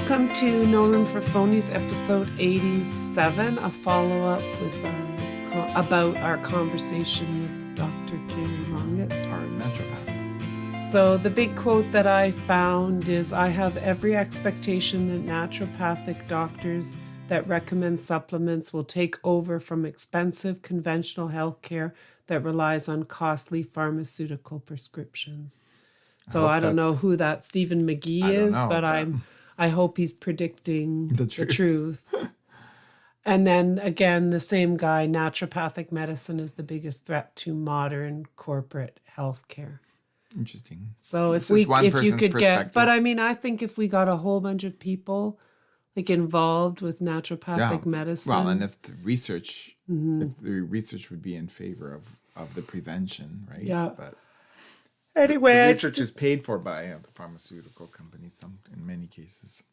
Welcome to No Room for Phonies, episode 87, a follow-up with about our conversation with Dr. Carrie Mongitz, our naturopath. So the big quote that I found is, "I have every expectation that naturopathic doctors that recommend supplements will take over from expensive conventional healthcare that relies on costly pharmaceutical prescriptions." So I don't know who that Stephen McGee is, but I hope he's predicting the truth. And then again, the same guy, naturopathic medicine is the biggest threat to modern corporate healthcare. Interesting. So if you could get, but I mean, I think if we got a whole bunch of people like involved with naturopathic medicine. Well, and if the research would be in favor of the prevention, right? Yeah. But anyway, the research is paid for by the pharmaceutical companies in many cases.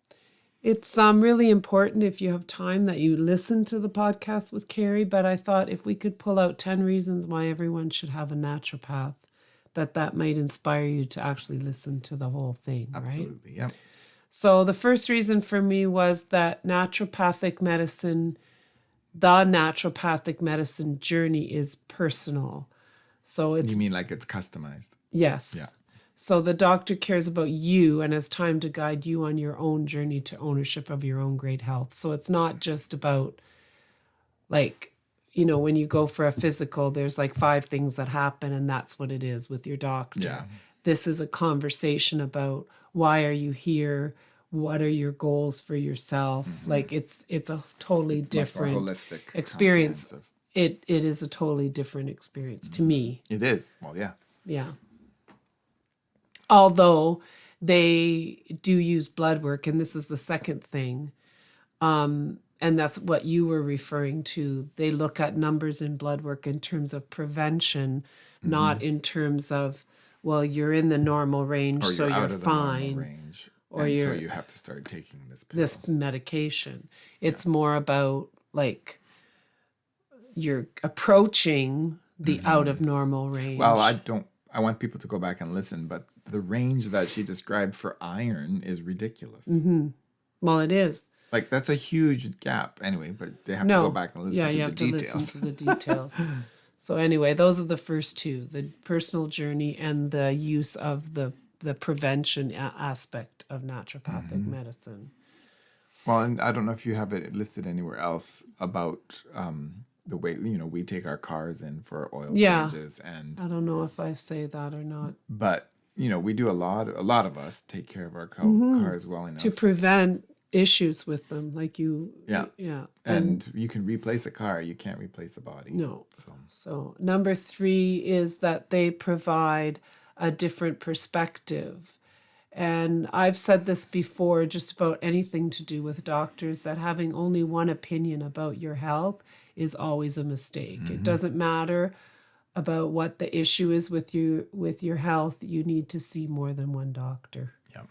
It's really important, if you have time, that you listen to the podcast with Carrie. But I thought if we could pull out 10 reasons why everyone should have a naturopath, that might inspire you to actually listen to the whole thing. Absolutely, right? Yeah. So the first reason for me was that the naturopathic medicine journey is personal. So it's... You mean like it's customized? Yes. Yeah. So the doctor cares about you and has time to guide you on your own journey to ownership of your own great health. So it's not just about, like, when you go for a physical, there's like 5 things that happen and that's what it is with your doctor. Yeah. This is a conversation about, why are you here? What are your goals for yourself? Mm-hmm. Like it's a totally different holistic experience. It is a totally different experience to me. It is. Well, yeah. Yeah. Although they do use blood work, and this is the second thing, and that's what you were referring to. They look at numbers in blood work in terms of prevention, not in terms of, well, you're in the normal range, or so you're fine. Range, or so you have to start taking this medication. It's more about, like, you're approaching the out of normal range. Well, I want people to go back and listen, but the range that she described for iron is ridiculous. Mm-hmm. Well, it is. Like, that's a huge gap anyway, but they have to go back and listen to the details. Yeah, you have to listen to the details. So anyway, those are the first 2, the personal journey and the use of the prevention aspect of naturopathic medicine. Well, and I don't know if you have it listed anywhere else about the way, we take our cars in for oil changes. And I don't know if I say that or not. But, we do a lot of us take care of our cars well enough. To prevent issues with them, like you. Yeah. Yeah. And you can replace a car, you can't replace a body. No. So number 3 is that they provide a different perspective. And I've said this before, just about anything to do with doctors, that having only one opinion about your health is always a mistake. It doesn't matter about what the issue is with your health. You need to see more than one doctor. Yeah,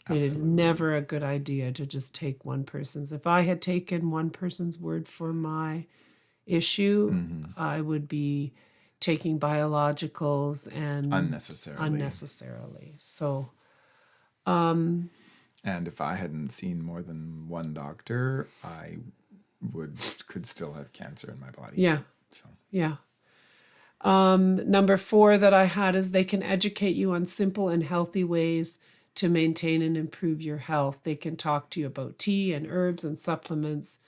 absolutely. It is never a good idea to just take one person's. If I had taken one person's word for my issue, I would be taking biologicals and unnecessarily. So, and if I hadn't seen more than one doctor, I could still have cancer in my body. Yeah. So. Yeah. Number 4 that I had is, they can educate you on simple and healthy ways to maintain and improve your health. They can talk to you about tea and herbs and supplements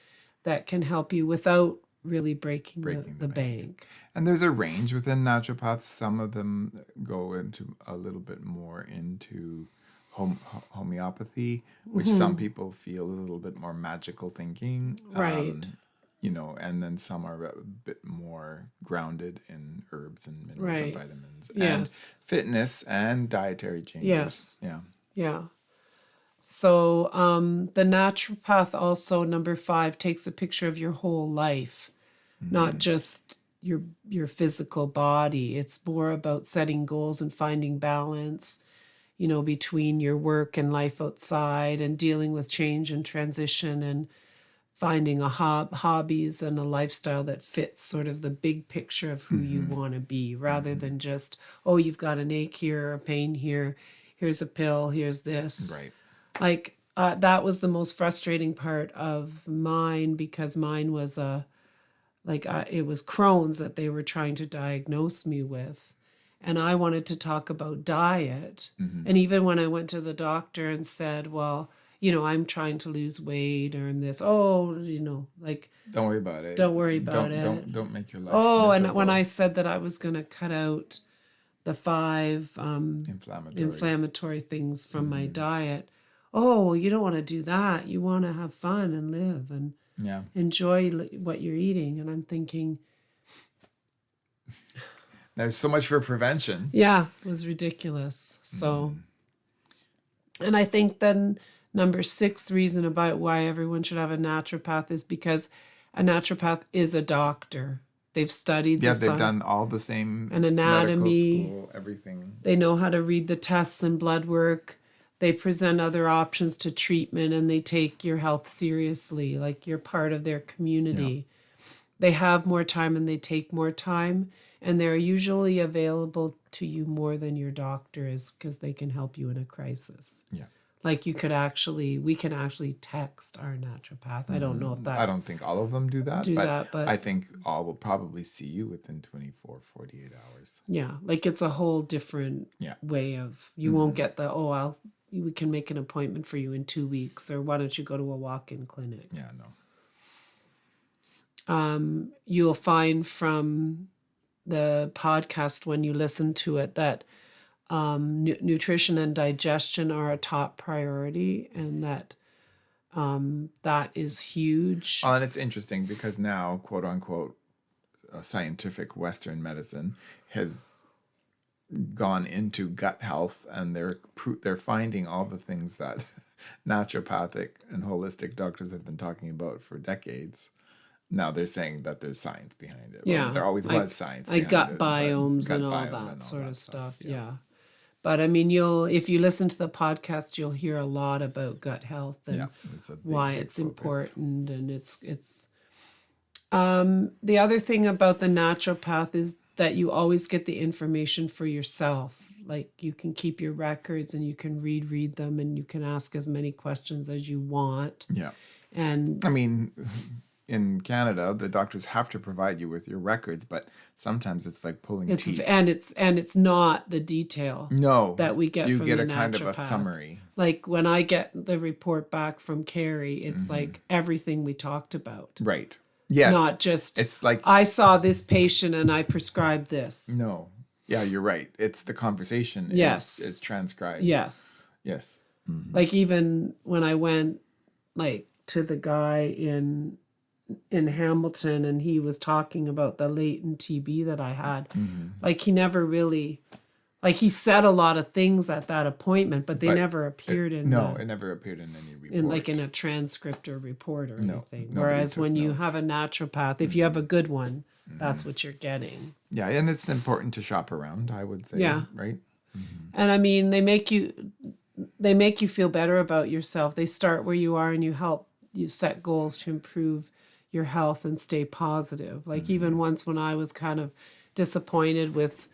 that can help you without really breaking the bank. And there's a range within naturopaths. Some of them go into a little bit more into homeopathy, which some people feel a little bit more magical thinking. Right. And then some are a bit more grounded in herbs and minerals and vitamins and fitness and dietary changes. Yes. Yeah. Yeah. So the naturopath also, number 5, takes a picture of your whole life, not just your physical body. It's more about setting goals and finding balance, between your work and life outside, and dealing with change and transition, and finding hobbies and a lifestyle that fits sort of the big picture of who you want to be, rather than just, you've got an ache here, a pain here, here's a pill, here's this. Right. Like, that was the most frustrating part of mine, because mine was it was Crohn's that they were trying to diagnose me with. And I wanted to talk about diet. And even when I went to the doctor and said, well, I'm trying to lose weight or I'm this, Don't worry about it. don't worry about it. Don't make your life Oh, and miserable. when I said that I was going to cut out the 5 inflammatory things from my diet, oh, well, you don't want to do that. You want to have fun and live and enjoy what you're eating. And I'm thinking, there's so much for prevention. yeah, it was ridiculous. So, and I think then number 6 reason about why everyone should have a naturopath is because a naturopath is a doctor. They've studied they've done all the same an anatomy, medical school, everything. They know how to read the tests and blood work. They present other options to treatment, and they take your health seriously, like you're part of their community. They have more time and they take more time, and they're usually available to you more than your doctor is, because they can help you in a crisis. Yeah. Like we can actually text our naturopath. I don't know if that's... I don't think all of them do that. But I think all will probably see you within 24, 48 hours. Yeah, like it's a whole different way of... You won't get we can make an appointment for you in 2 weeks, or why don't you go to a walk-in clinic? Yeah, no. You'll find from the podcast when you listen to it that nutrition and digestion are a top priority, and that that is huge. And it's interesting because now, quote unquote, scientific Western medicine has gone into gut health, and they're finding all the things that naturopathic and holistic doctors have been talking about for decades. Now they're saying that there's science behind it. Yeah, well, there always was science behind gut it, biomes gut and all biome that and sort of stuff. Yeah. Yeah. But I mean, if you listen to the podcast, you'll hear a lot about gut health and why it's important. And it's the other thing about the naturopath is that you always get the information for yourself. Like you can keep your records and you can read them, and you can ask as many questions as you want. Yeah. And I mean, in Canada, the doctors have to provide you with your records, but sometimes it's like pulling teeth. And it's not the detail that we get from the naturopath. You get a kind of a summary. Like when I get the report back from Carrie, it's like everything we talked about. Right. Yes. Not just, it's like, I saw this patient and I prescribed this. No. Yeah, you're right. It's the conversation is transcribed. Yes. Yes. Mm-hmm. Like even when I went to the guy in Hamilton, and he was talking about the latent TB that I had. Like he never really, he said a lot of things at that appointment, but they never appeared it never appeared in any report. In a transcript or report or anything. Whereas when you have a naturopath, if you have a good one, that's what you're getting. Yeah, and it's important to shop around, I would say. Yeah. Right? And I mean, they make you feel better about yourself. They start where you are and you help you set goals to improve your health and stay positive. Like even once when I was kind of disappointed with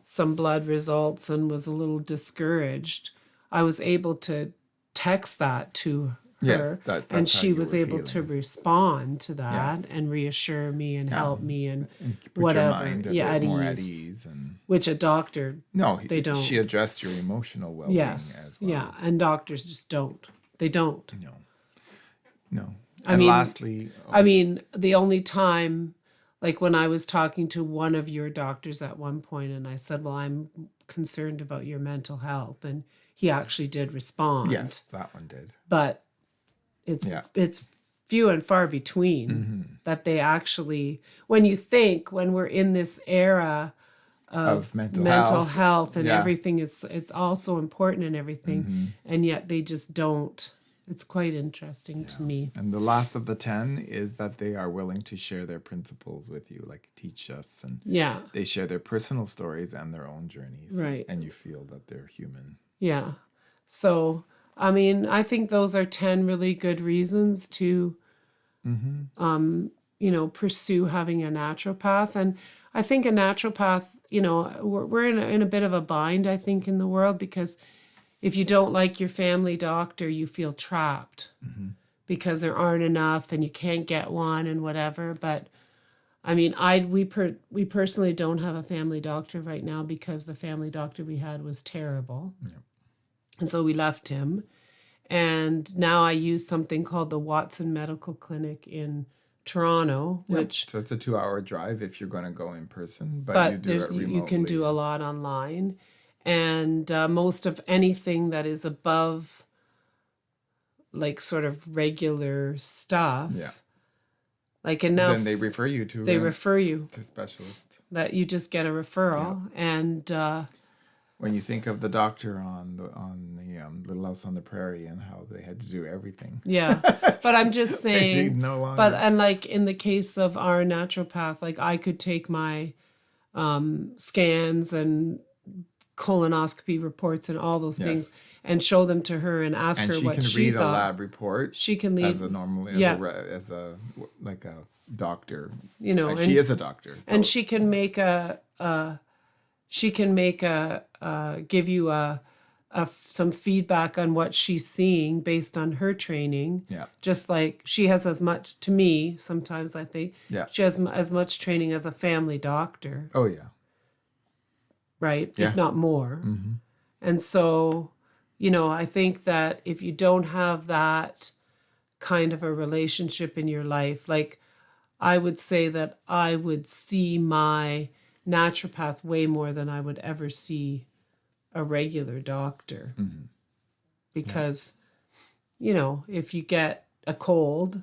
some blood results and was a little discouraged, I was able to text that to her, and she was able to respond to that and reasure me and help me and put whatever. Your mind at ease. Which a doctor, they don't. She addressed your emotional well-being as well. Yeah, and doctors just don't. They don't. No. Lastly... I mean, the only time, like when I was talking to one of your doctors at one point, and I said, well, I'm concerned about your mental health, and he actually did respond. Yes, that one did. But it's few and far between that they actually, when we're in this era of mental health and everything, it's also important and everything, and yet they just don't. It's quite interesting to me. And the last of the 10 is that they are willing to share their principles with you, like teach us. And they share their personal stories and their own journeys. Right. And you feel that they're human. Yeah. So, I mean, I think those are 10 really good reasons to, pursue having a naturopath. And I think a naturopath, we're in a bit of a bind, I think, in the world, because if you don't like your family doctor, you feel trapped because there aren't enough and you can't get one and whatever. But I mean, we personally don't have a family doctor right now because the family doctor we had was terrible. Yeah. And so we left him. And now I use something called the Watson Medical Clinic in Toronto, which... So it's a 2-hour drive if you're going to go in person, but you do it remotely. You can do a lot online. And most of anything that is above, like, sort of regular stuff... Yeah. Like, and now then they refer you to to a specialist. That you just get a referral, and when you think of the doctor on the Little House on the Prairie and how they had to do everything. Yeah, but I'm just saying. No longer. But and like in the case of our naturopath, like I could take my scans and colonoscopy reports and all those things and show them to her and ask her what she thought. And she can read a lab report. She can read as a like a doctor. You know, like she is a doctor. So. And she can make give you some feedback on what she's seeing based on her training. Yeah. Just like she has as much, to me, sometimes I think, she has as much training as a family doctor. Oh, yeah. Right? Yeah. If not more. Mm-hmm. And so, you know, I think that if you don't have that kind of a relationship in your life, like I would say that I would see my naturopath way more than I would ever see a regular doctor. Mm-hmm. Because, you know, if you get a cold,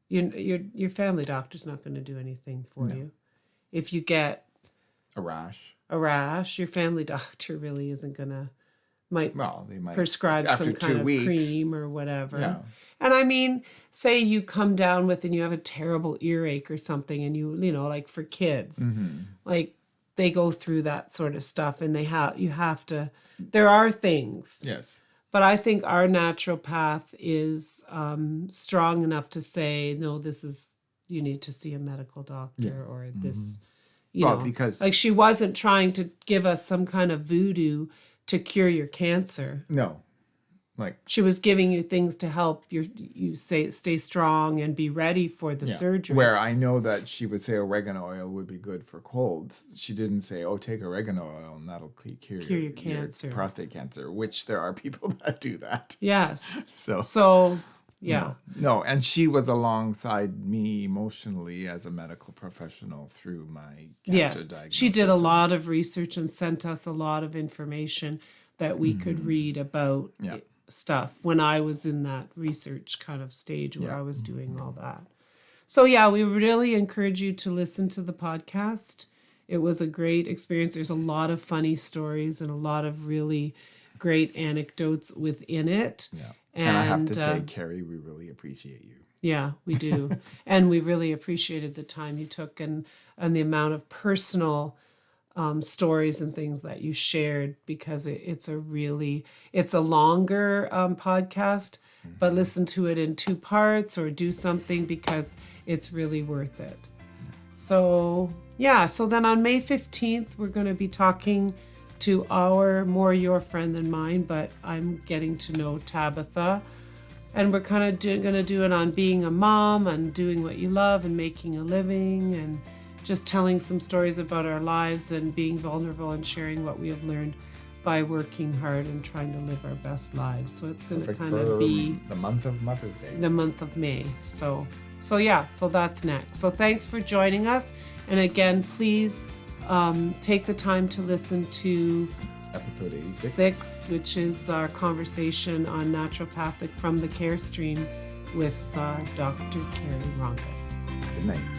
your family doctor's not going to do anything for you. If you get a rash, your family doctor really isn't going to, they might prescribe after some kind 2 of weeks, cream or whatever. Yeah. And I mean, say you come down with and you have a terrible earache or something, and you know, like for kids, like they go through that sort of stuff, and you have to. There are things. Yes. But I think our naturopath is strong enough to say, no, you need to see a medical doctor or this, you know, because like she wasn't trying to give us some kind of voodoo to cure your cancer. No. Like she was giving you things to help you stay strong and be ready for the surgery. Where I know that she would say oregano oil would be good for colds. She didn't say, take oregano oil and that'll cure your cancer, your prostate cancer, which there are people that do that. Yes. So yeah. No, and she was alongside me emotionally as a medical professional through my cancer diagnosis. She did a lot of research and sent us a lot of information that we could read about stuff when I was in that research kind of stage where I was doing all that. So we really encourage you to listen to the podcast. It was a great experience. There's a lot of funny stories and a lot of really great anecdotes within it. Yeah. And I have to say, Carrie, we really appreciate you. Yeah, we do. And we really appreciated the time you took and the amount of personal stories and things that you shared, because it's a longer podcast, but listen to it in 2 parts or do something because it's really worth it. So then on May 15th, we're going to be talking to your friend than mine, but I'm getting to know Tabitha. And we're kind of going to do it on being a mom and doing what you love and making a living and just telling some stories about our lives and being vulnerable and sharing what we have learned by working hard and trying to live our best lives. So it's going to kind of be the month of Mother's Day. The month of May. So that's next. So thanks for joining us. And again, please take the time to listen to episode 86, which is our conversation on naturopathic from the care stream with Dr. Carrie Rongas. Good night.